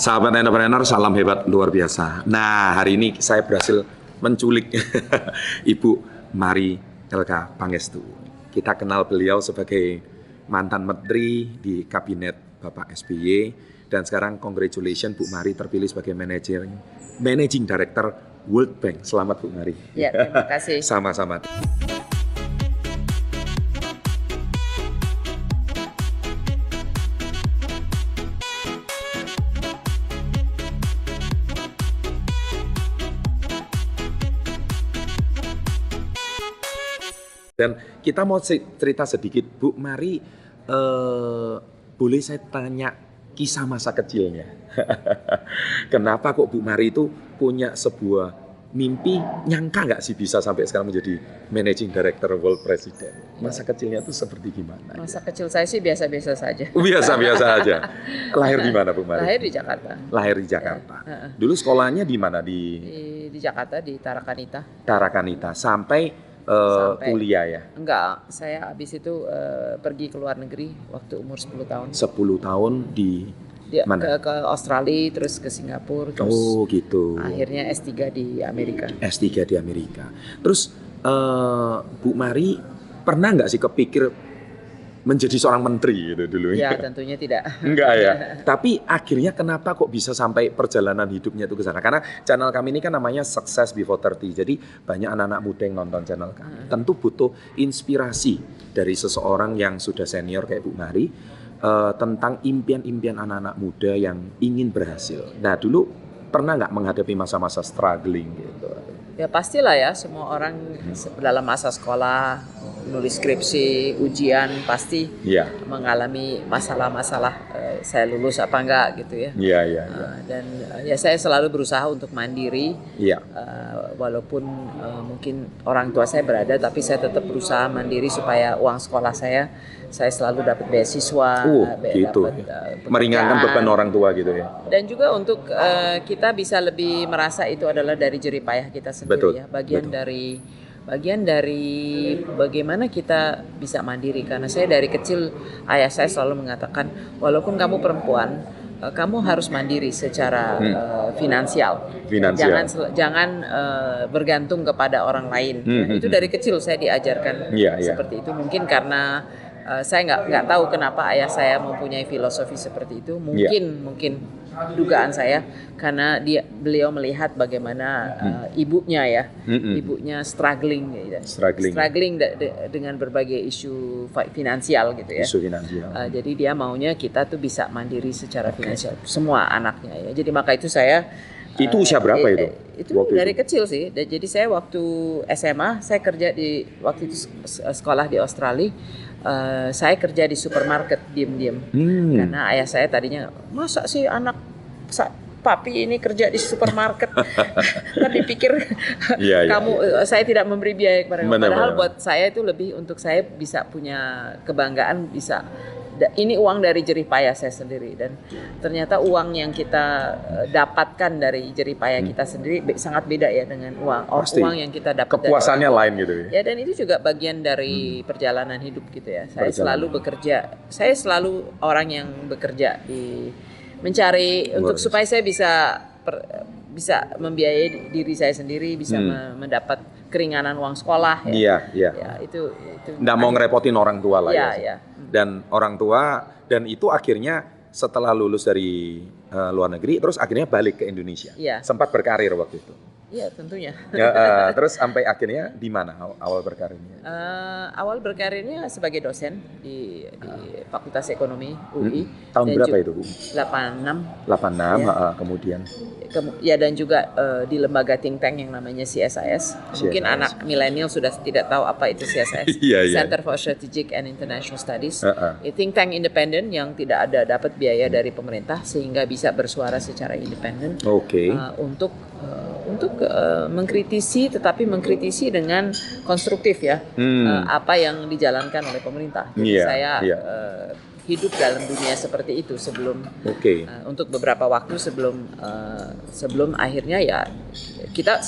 Sahabat entrepreneur, salam hebat luar biasa. Nah, hari ini saya berhasil menculik Ibu Mari Elka Pangestu. Kita kenal beliau sebagai mantan menteri di kabinet Bapak SBY, dan sekarang congratulations Bu Mari terpilih sebagai Managing Director World Bank. Selamat Bu Mari. Ya, terima kasih. Sama-sama. Dan kita mau cerita sedikit, Bu Mari, boleh saya tanya kisah masa kecilnya? Kenapa kok Bu Mari itu punya sebuah mimpi, nyangka nggak sih bisa sampai sekarang menjadi Managing Director World President? Masa kecilnya itu seperti gimana? Masa kecil saya sih biasa-biasa saja. Biasa-biasa aja. Lahir di mana Bu Mari? Lahir di Jakarta. Lahir di Jakarta. Dulu sekolahnya di mana? Di Jakarta, di Tarakanita. Tarakanita. Sampai kuliah ya? Enggak, saya habis itu pergi ke luar negeri waktu umur 10 tahun. 10 tahun di mana? Ke Australia, terus ke Singapura, terus gitu. Akhirnya S3 di Amerika. S3 di Amerika. Terus Bu Mari pernah nggak sih kepikir menjadi seorang menteri gitu dulu? Ya, tentunya tidak. Enggak ya. Tapi akhirnya kenapa kok bisa sampai perjalanan hidupnya itu ke sana? Karena channel kami ini kan namanya Success Before 30. Jadi banyak anak-anak muda yang nonton channel kami. Tentu butuh inspirasi dari seseorang yang sudah senior kayak Bu Mari tentang impian-impian anak-anak muda yang ingin berhasil. Nah, dulu pernah nggak menghadapi masa-masa struggling gitu? Ya pastilah ya, semua orang dalam masa sekolah, nulis skripsi, ujian pasti mengalami masalah-masalah saya lulus apa enggak gitu ya. Dan ya saya selalu berusaha untuk mandiri. Walaupun mungkin orang tua saya berada, tapi saya tetap berusaha mandiri supaya uang sekolah saya selalu dapat beasiswa, meringankan beban orang tua gitu ya. Dan juga untuk kita bisa lebih merasa itu adalah dari jerih payah kita sendiri. Bagian dari bagaimana kita bisa mandiri. Karena saya dari kecil, ayah saya selalu mengatakan, walaupun kamu perempuan, kamu harus mandiri secara finansial. Jangan bergantung kepada orang lain. Itu dari kecil saya diajarkan seperti itu. Mungkin karena saya nggak tahu kenapa ayah saya mempunyai filosofi seperti itu. Mungkin dugaan saya karena beliau melihat bagaimana ibunya struggling dengan berbagai isu finansial gitu ya. Jadi dia maunya kita tuh bisa mandiri secara finansial, semua anaknya ya. Jadi maka itu saya usia berapa itu? Itu dari kecil sih. Jadi saya waktu SMA saya kerja waktu itu sekolah di Australia. Saya kerja di supermarket diam-diam karena ayah saya tadinya, masa sih anak papi ini kerja di supermarket. Kan dipikir saya tidak memberi biaya kepada kamu. Padahal buat saya itu lebih untuk saya bisa punya kebanggaan, bisa ini uang dari jerih payah saya sendiri, dan ternyata uang yang kita dapatkan dari jerih payah kita sendiri sangat beda ya dengan uang yang kita dapat. Kepuasannya lain gitu ya. Dan itu juga bagian dari perjalanan hidup gitu ya. Saya selalu orang yang bekerja mencari untuk supaya saya bisa membiayai diri saya sendiri, bisa mendapat keringanan uang sekolah ya. Itu nggak mau ngerepotin orang tua lah ya. Dan orang tua, dan itu akhirnya setelah lulus dari luar negeri terus akhirnya balik ke Indonesia. Sempat berkarir waktu itu. Iya, tentunya. Terus sampai akhirnya di mana awal berkarirnya? Awal berkarirnya sebagai dosen di Fakultas Ekonomi UI. Tahun berapa itu, Bu? 86. Kemudian. Dan juga di lembaga think tank yang namanya CSIS. Mungkin anak milenial sudah tidak tahu apa itu CSIS. Center for Strategic and International Studies. Think tank independen yang tidak dapat biaya dari pemerintah sehingga bisa bersuara secara independen. Untuk mengkritisi, tetapi mengkritisi dengan konstruktif ya, apa yang dijalankan oleh pemerintah. Jadi saya hidup dalam dunia seperti itu sebelum untuk beberapa waktu sebelum akhirnya ya kita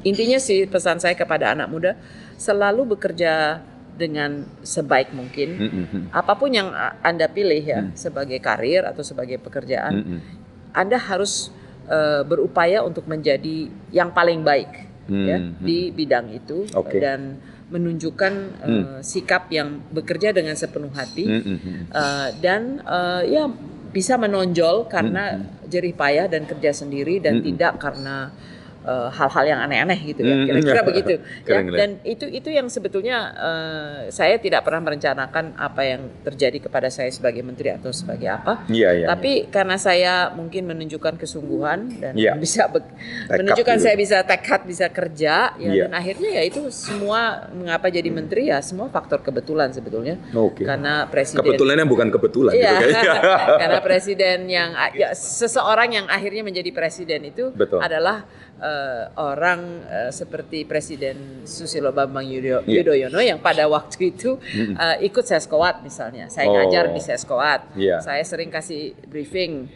intinya sih pesan saya kepada anak muda, selalu bekerja dengan sebaik mungkin. Apapun yang Anda pilih ya sebagai karir atau sebagai pekerjaan, Anda harus berupaya untuk menjadi yang paling baik ya di bidang itu dan menunjukkan sikap yang bekerja dengan sepenuh hati dan ya bisa menonjol karena jerih payah dan kerja sendiri dan tidak karena hal-hal yang aneh-aneh gitu ya, kira-kira begitu ya. Dan itu yang sebetulnya saya tidak pernah merencanakan apa yang terjadi kepada saya sebagai menteri atau sebagai apa, tapi karena saya mungkin menunjukkan kesungguhan dan bisa menunjukkan saya bisa tekad, bisa kerja ya, dan akhirnya ya itu semua mengapa jadi menteri ya semua faktor kebetulan sebetulnya, karena presiden kebetulannya bukan kebetulan gitu, karena presiden yang seseorang yang akhirnya menjadi presiden itu adalah orang seperti Presiden Susilo Bambang Yudhoyono yang pada waktu itu ikut Seskoat misalnya. Saya ngajar di Seskoat. Saya sering kasih briefing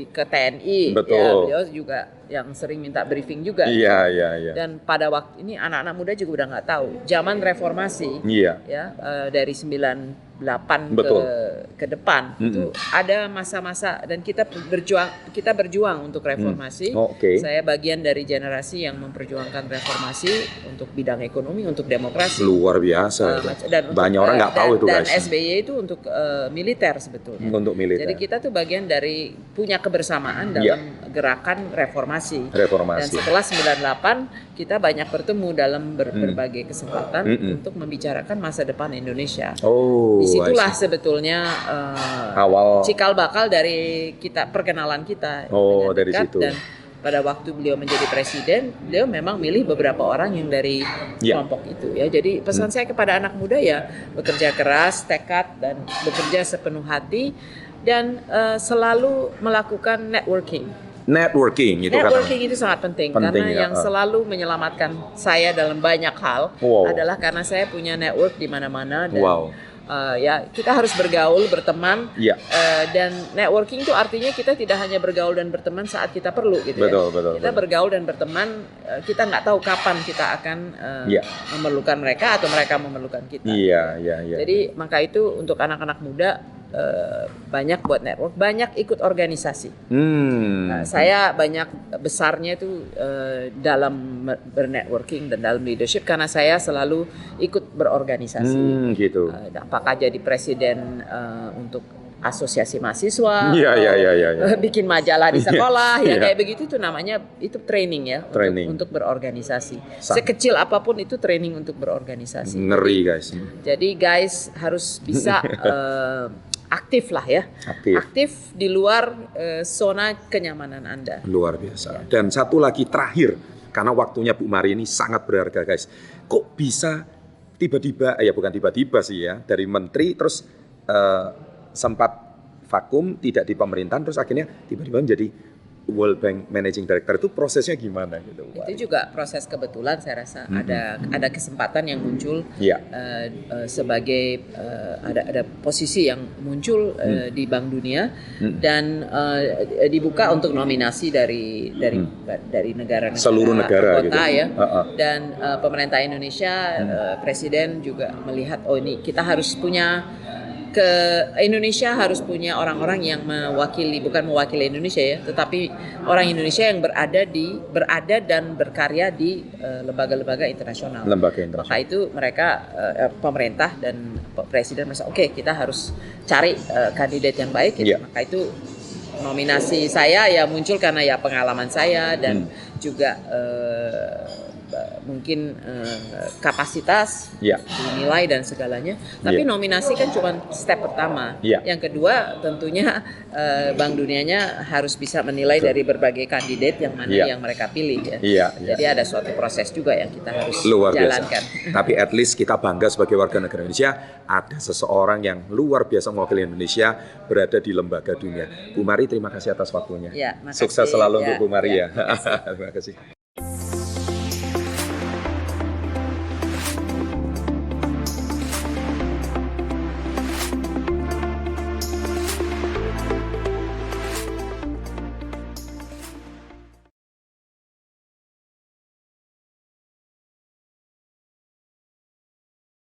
ke TNI. Ya, beliau juga yang sering minta briefing juga. Dan pada waktu ini anak-anak muda juga udah nggak tahu. Zaman reformasi ya dari 98 ke depan itu ada masa-masa dan kita berjuang untuk reformasi. Saya bagian dari generasi yang memperjuangkan reformasi untuk bidang ekonomi, untuk demokrasi. Luar biasa. Dan banyak orang nggak tahu itu guys. Dan SBY itu untuk militer sebetulnya. Untuk militer. Jadi kita tuh bagian dari punya kebersamaan dalam gerakan reformasi. Dan setelah 98 kita banyak bertemu dalam berbagai kesempatan untuk membicarakan masa depan Indonesia. Disitulah sebetulnya awal cikal bakal dari perkenalan kita. Dari situ. Dan pada waktu beliau menjadi presiden, beliau memang milih beberapa orang yang dari kelompok itu ya. Jadi pesan saya kepada anak muda ya bekerja keras, tekad dan bekerja sepenuh hati dan selalu melakukan networking itu sangat penting karena yang selalu menyelamatkan saya dalam banyak hal adalah karena saya punya network di mana-mana dan ya kita harus bergaul, berteman dan networking itu artinya kita tidak hanya bergaul dan berteman saat kita perlu gitu kita bergaul dan berteman, kita nggak tahu kapan kita akan memerlukan mereka atau mereka memerlukan kita. Jadi maka itu untuk anak-anak muda banyak buat network, banyak ikut organisasi. Saya banyak besarnya itu dalam bernetworking dan dalam leadership karena saya selalu ikut berorganisasi. Apakah jadi presiden untuk asosiasi mahasiswa, bikin majalah di sekolah, kayak begitu tuh namanya itu training ya, untuk berorganisasi. Sekecil apapun itu training untuk berorganisasi. Ngeri guys. Jadi guys harus bisa aktif lah ya, aktif di luar zona kenyamanan Anda. Luar biasa. Dan satu lagi terakhir, karena waktunya Bu Mari ini sangat berharga guys. Kok bisa tiba-tiba, bukan tiba-tiba sih ya, dari menteri terus sempat vakum, tidak di pemerintahan, terus akhirnya tiba-tiba menjadi World Bank Managing Director. Itu prosesnya gimana gitu? Itu juga proses kebetulan saya rasa. Ada kesempatan yang muncul sebagai ada posisi yang muncul di Bank Dunia dan dibuka untuk nominasi dari negara-negara seluruh negara anggota gitu. Dan pemerintah Indonesia presiden juga melihat ini kita harus punya Indonesia harus punya orang-orang yang bukan mewakili Indonesia ya, tetapi orang Indonesia yang berada dan berkarya di lembaga-lembaga internasional. Maka itu mereka pemerintah dan presiden merasa kita harus cari kandidat yang baik gitu. Maka itu nominasi saya ya muncul karena ya pengalaman saya dan juga mungkin kapasitas dinilai dan segalanya. Tapi nominasi kan cuma step pertama. Yang kedua tentunya Bank Dunianya harus bisa menilai dari berbagai kandidat yang mana yang mereka pilih ya. Jadi ada suatu proses juga yang kita harus jalankan. Tapi at least kita bangga sebagai warga negara Indonesia ada seseorang yang luar biasa mewakili Indonesia berada di lembaga dunia. Bu Mari terima kasih atas waktunya. Sukses selalu untuk Bu Mari ya. Terima kasih.